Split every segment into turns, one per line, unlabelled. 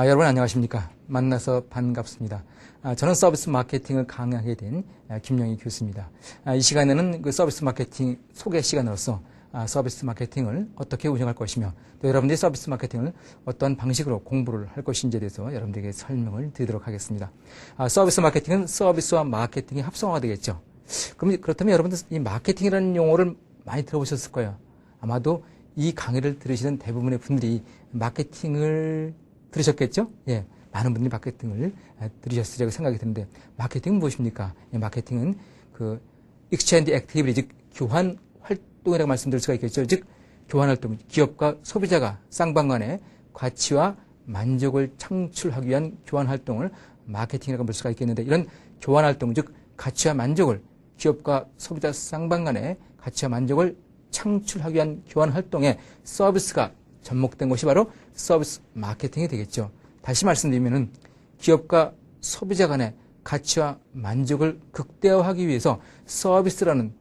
여러분 안녕하십니까. 만나서 반갑습니다. 저는 서비스 마케팅을 강의하게 된 김영희 교수입니다. 이 시간에는 그 서비스 마케팅 소개 시간으로서 서비스 마케팅을 어떻게 운영할 것이며 또 여러분들이 서비스 마케팅을 어떤 방식으로 공부를 할 것인지에 대해서 여러분들에게 설명을 드리도록 하겠습니다. 서비스 마케팅은 서비스와 마케팅이 합성화가 되겠죠. 그렇다면 여러분들 이 마케팅이라는 용어를 많이 들어보셨을 거예요. 아마도 이 강의를 들으시는 대부분의 분들이 마케팅을 들으셨겠죠? 예, 많은 분들이 마케팅을 들으셨으리라고 생각이 드는데, 마케팅은 무엇입니까? 마케팅은 그 exchange activity, 즉 교환 활동이라고 말씀드릴 수가 있겠죠. 즉 교환 활동, 기업과 소비자가 쌍방간의 가치와 만족을 창출하기 위한 교환 활동을 마케팅이라고 볼 수가 있겠는데, 이런 교환 활동, 즉 가치와 만족을 기업과 소비자 쌍방간의 가치와 만족을 창출하기 위한 교환 활동에 서비스가 접목된 것이 바로 서비스 마케팅이 되겠죠. 다시 말씀드리면은 기업과 소비자 간의 가치와 만족을 극대화하기 위해서 서비스라는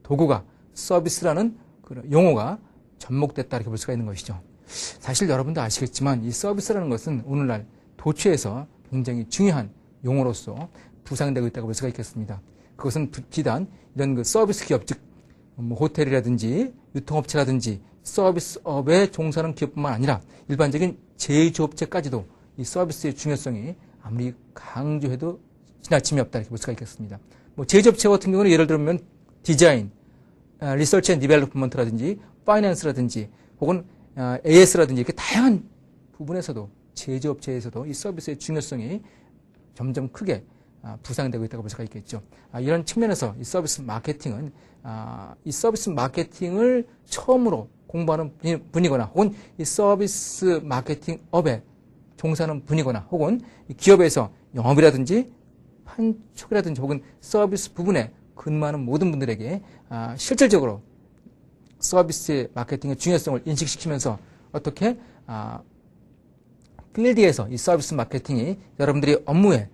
도구가, 서비스라는 용어가 접목됐다 이렇게 볼 수가 있는 것이죠. 사실 여러분도 아시겠지만 이 서비스라는 것은 오늘날 도처에서 굉장히 중요한 용어로서 부상되고 있다고 볼 수가 있겠습니다. 그것은 비단 이런 그 서비스 기업, 즉 호텔이라든지 유통업체라든지 서비스업에 종사하는 기업뿐만 아니라 일반적인 제조업체까지도 이 서비스의 중요성이 아무리 강조해도 지나침이 없다 이렇게 볼 수가 있겠습니다. 제조업체 같은 경우는 예를 들면 디자인, 리서치 앤 디벨롭먼트라든지 파이낸스라든지 혹은 AS라든지 이렇게 다양한 부분에서도 제조업체에서도 이 서비스의 중요성이 점점 크게 부상되고 있다고 볼 수가 있겠죠. 이런 측면에서 이 서비스 마케팅은 이 서비스 마케팅을 처음으로 공부하는 분이거나 혹은 이 서비스 마케팅 업에 종사하는 분이거나 혹은 기업에서 영업이라든지 판촉이라든지 혹은 서비스 부분에 근무하는 모든 분들에게 실질적으로 서비스 마케팅의 중요성을 인식시키면서 어떻게 필드에서 이 서비스 마케팅이 여러분들이 업무에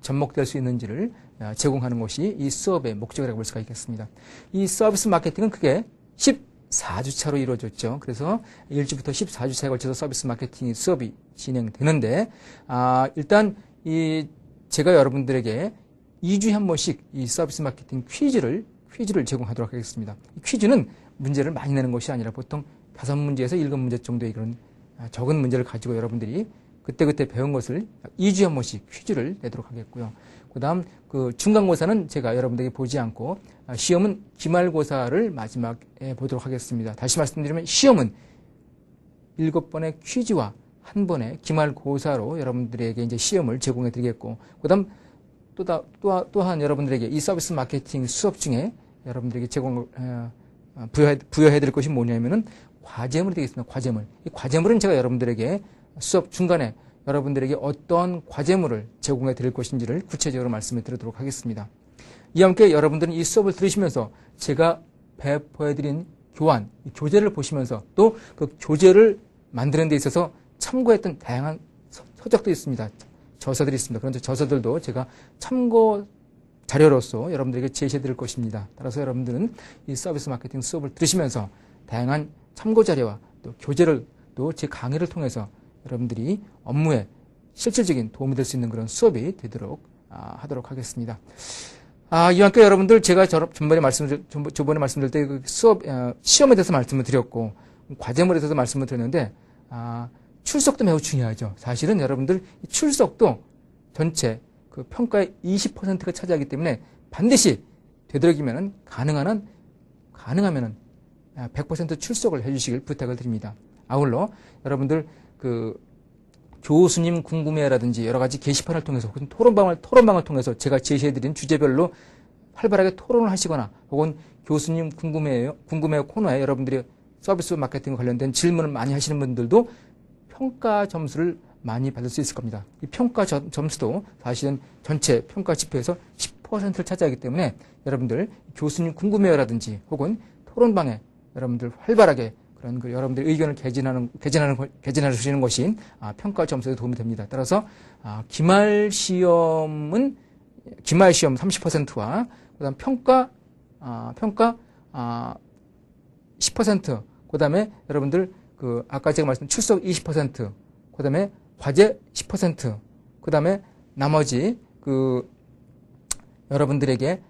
접목될 수 있는지를 제공하는 것이 이 수업의 목적이라고 볼 수가 있겠습니다. 이 서비스 마케팅은 크게 14주차로 이루어졌죠. 그래서 1주부터 14주차에 걸쳐서 서비스 마케팅 수업이 진행되는데, 일단 제가 여러분들에게 2주에 한 번씩 이 서비스 마케팅 퀴즈를 제공하도록 하겠습니다. 이 퀴즈는 문제를 많이 내는 것이 아니라 보통 5문제에서 7문제 정도의 그런 적은 문제를 가지고 여러분들이 그때그때 배운 것을 2주에 한 번씩 퀴즈를 내도록 하겠고요. 그 다음 중간고사는 제가 여러분들에게 보지 않고 시험은 기말고사를 마지막에 보도록 하겠습니다. 다시 말씀드리면 시험은 7번의 퀴즈와 1번의 기말고사로 여러분들에게 이제 시험을 제공해 드리겠고, 그 다음 또한 여러분들에게 이 서비스 마케팅 수업 중에 여러분들에게 부여해 드릴 것이 뭐냐면은 과제물이 되겠습니다. 과제물. 이 과제물은 제가 여러분들에게 수업 중간에 여러분들에게 어떤 과제물을 제공해 드릴 것인지를 구체적으로 말씀해 드리도록 하겠습니다. 이와 함께 여러분들은 이 수업을 들으시면서 제가 배포해 드린 교재를 보시면서 또 그 교재를 만드는 데 있어서 참고했던 다양한 서적도 있습니다. 저서들이 있습니다. 그런데 저서들도 제가 참고 자료로서 여러분들에게 제시해 드릴 것입니다. 따라서 여러분들은 이 서비스 마케팅 수업을 들으시면서 다양한 참고 자료와 또 교재를 또 제 강의를 통해서 여러분들이 업무에 실질적인 도움이 될 수 있는 그런 수업이 되도록 하도록 하겠습니다. 이와 함께 여러분들 제가 저번에 말씀드릴 때 그 수업, 시험에 대해서 말씀을 드렸고, 과제물에 대해서 말씀을 드렸는데, 출석도 매우 중요하죠. 사실은 여러분들 출석도 전체 그 평가의 20%가 차지하기 때문에 반드시 되도록이면은 가능하면은 100% 출석을 해주시길 부탁을 드립니다. 아울러 여러분들 그 교수님 궁금해라든지 여러 가지 게시판을 통해서 혹은 토론방을 통해서 제가 제시해드린 주제별로 활발하게 토론을 하시거나 혹은 교수님 궁금해요 코너에 여러분들이 서비스 마케팅 관련된 질문을 많이 하시는 분들도 평가 점수를 많이 받을 수 있을 겁니다. 이 평가 점수도 사실은 전체 평가 지표에서 10%를 차지하기 때문에 여러분들 교수님 궁금해요라든지 혹은 토론방에 여러분들 활발하게 그런 여러분들의 의견을 개진하시는 것이 평가 점수에 도움이 됩니다. 따라서 기말 시험 30%와 그다음 평가 10%, 그다음에 여러분들 아까 제가 말씀드린 출석 20%, 그다음에 화재 10%, 그 다음에 나머지 여러분들에게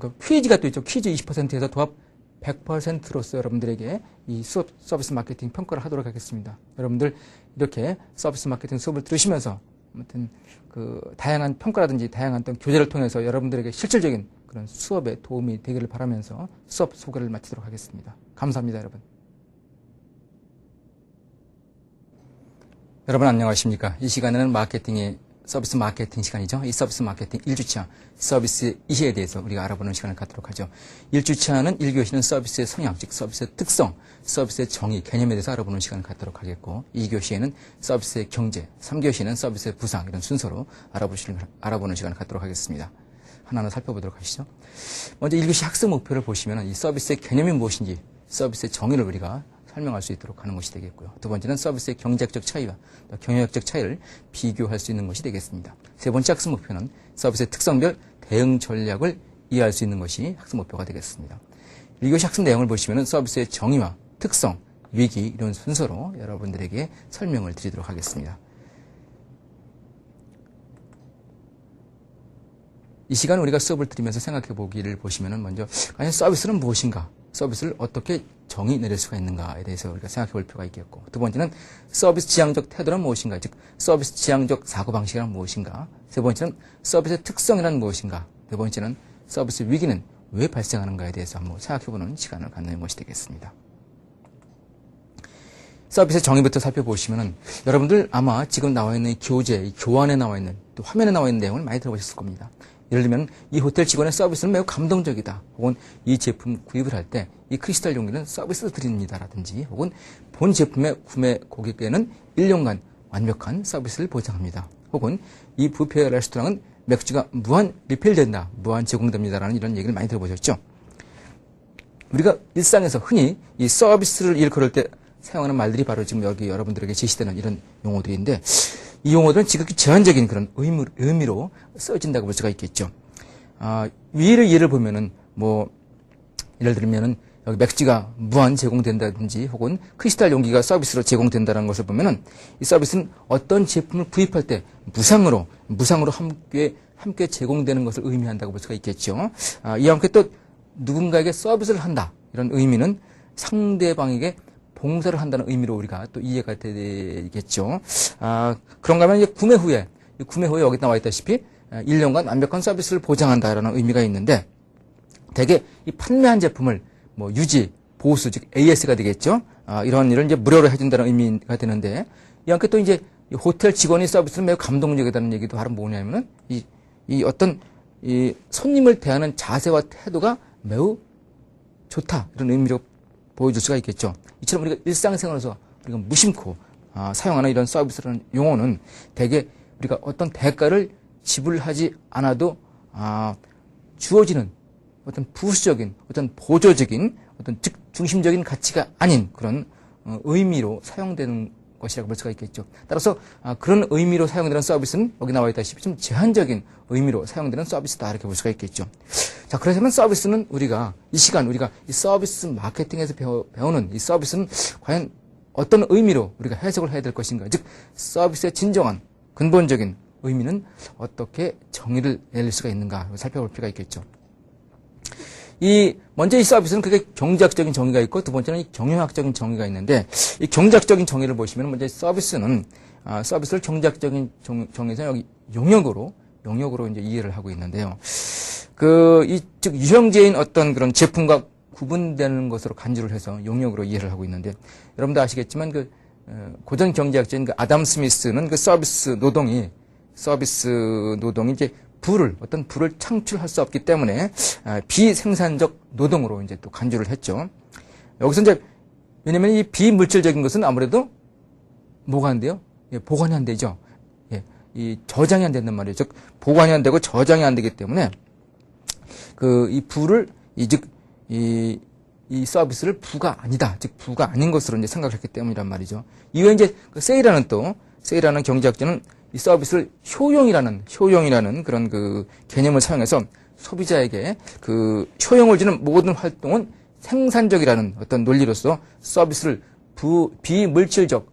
그 퀴즈가 또 있죠. 퀴즈 20%에서 도합 100%로서 여러분들에게 이 수업 서비스 마케팅 평가를 하도록 하겠습니다. 여러분들 이렇게 서비스 마케팅 수업을 들으시면서 아무튼 다양한 평가라든지 다양한 어떤 교재를 통해서 여러분들에게 실질적인 그런 수업에 도움이 되기를 바라면서 수업 소개를 마치도록 하겠습니다. 감사합니다, 여러분. 여러분 안녕하십니까? 이 시간에는 서비스 마케팅 시간이죠. 이 서비스 마케팅 1주차 서비스 이해에 대해서 우리가 알아보는 시간을 갖도록 하죠. 1주차는 1교시는 서비스의 성향, 즉 서비스의 특성, 서비스의 정의, 개념에 대해서 알아보는 시간을 갖도록 하겠고 2교시에는 서비스의 경제, 3교시는 서비스의 부상 이런 순서로 알아보는 시간을 갖도록 하겠습니다. 하나하나 살펴보도록 하시죠. 먼저 1교시 학습 목표를 보시면 이 서비스의 개념이 무엇인지 서비스의 정의를 우리가 설명할 수 있도록 하는 것이 되겠고요. 두 번째는 서비스의 경제학적 차이와 경영학적 차이를 비교할 수 있는 것이 되겠습니다. 세 번째 학습 목표는 서비스의 특성별 대응 전략을 이해할 수 있는 것이 학습 목표가 되겠습니다. 1교시 학습 내용을 보시면 서비스의 정의와 특성, 위기 이런 순서로 여러분들에게 설명을 드리도록 하겠습니다. 이 시간 우리가 수업을 들으면서 생각해 보기를 보시면 먼저 과연 서비스는 무엇인가? 서비스를 어떻게 정의 내릴 수가 있는가에 대해서 우리가 생각해 볼 필요가 있겠고 두 번째는 서비스 지향적 태도란 무엇인가? 즉 서비스 지향적 사고방식이란 무엇인가? 세 번째는 서비스의 특성이란 무엇인가? 네 번째는 서비스 위기는 왜 발생하는가에 대해서 한번 생각해보는 시간을 갖는 것이 되겠습니다. 서비스의 정의부터 살펴보시면 여러분들 아마 지금 나와 있는 교재, 교환에 나와 있는 또 화면에 나와 있는 내용을 많이 들어보셨을 겁니다. 예를 들면 이 호텔 직원의 서비스는 매우 감동적이다. 혹은 이 제품 구입을 할 때 이 크리스탈 용기는 서비스 드립니다라든지 혹은 본 제품의 구매 고객에게는 1년간 완벽한 서비스를 보장합니다. 혹은 이 뷔페 레스토랑은 맥주가 무한 리필된다, 무한 제공됩니다라는 이런 얘기를 많이 들어보셨죠? 우리가 일상에서 흔히 이 서비스를 일컬을 때 사용하는 말들이 바로 지금 여기 여러분들에게 제시되는 이런 용어들인데 이 용어들은 지극히 제한적인 그런 의미로 써진다고 볼 수가 있겠죠. 위를 예를 보면은 예를 들면은 여기 맥주가 무한 제공된다든지 혹은 크리스탈 용기가 서비스로 제공된다는 것을 보면은 이 서비스는 어떤 제품을 구입할 때 무상으로 함께 제공되는 것을 의미한다고 볼 수가 있겠죠. 이와 함께 또 누군가에게 서비스를 한다 이런 의미는 상대방에게 봉사를 한다는 의미로 우리가 또 이해가 되겠죠. 그런가 하면 이제 구매 후에 여기 나와 있다시피 1년간 완벽한 서비스를 보장한다라는 의미가 있는데 대개 이 판매한 제품을 유지, 보수, 즉 AS가 되겠죠. 이런 일을 이제 무료로 해준다는 의미가 되는데 이와 함께 또 이제 호텔 직원이 서비스는 매우 감동적이다는 얘기도 바로 뭐냐면은 이 어떤 이 손님을 대하는 자세와 태도가 매우 좋다 이런 의미로 보여줄 수가 있겠죠. 이처럼 우리가 일상생활에서 우리가 무심코 사용하는 이런 서비스라는 용어는 대개 우리가 어떤 대가를 지불하지 않아도 주어지는 어떤 부수적인, 어떤 보조적인, 어떤 중심적인 가치가 아닌 그런 의미로 사용되는 것이라고 볼 수가 있겠죠. 따라서 그런 의미로 사용되는 서비스는 여기 나와 있다시피 좀 제한적인 의미로 사용되는 서비스다 이렇게 볼 수가 있겠죠. 자, 그렇다면 서비스는 우리가 이 서비스 마케팅에서 배우는 이 서비스는 과연 어떤 의미로 우리가 해석을 해야 될 것인가? 즉 서비스의 진정한 근본적인 의미는 어떻게 정의를 내릴 수가 있는가 살펴볼 필요가 있겠죠. 먼저 이 서비스는 그게 경제학적인 정의가 있고 두 번째는 이 경영학적인 정의가 있는데 이 경제학적인 정의를 보시면 먼저 서비스를 경제학적인 정의에서 여기 용역으로 이제 이해를 하고 있는데요. 즉 유형제인 어떤 그런 제품과 구분되는 것으로 간주를 해서 용역으로 이해를 하고 있는데 여러분도 아시겠지만 고전 경제학자인 아담 스미스는 서비스 노동이 이제 어떤 부를 창출할 수 없기 때문에 비생산적 노동으로 이제 또 간주를 했죠. 여기서 이제 왜냐면 이 비물질적인 것은 아무래도 뭐가 안 돼요? 보관이 안 되죠. 이 저장이 안 된단 말이에요. 즉 보관이 안 되고 저장이 안 되기 때문에 이 부를 이 서비스를 부가 아니다. 즉 부가 아닌 것으로 이제 생각했기 때문이란 말이죠. 이후에 이제 세이라는 경제학자는 이 서비스를 효용이라는 그런 개념을 사용해서 소비자에게 효용을 주는 모든 활동은 생산적이라는 어떤 논리로서 서비스를 비물질적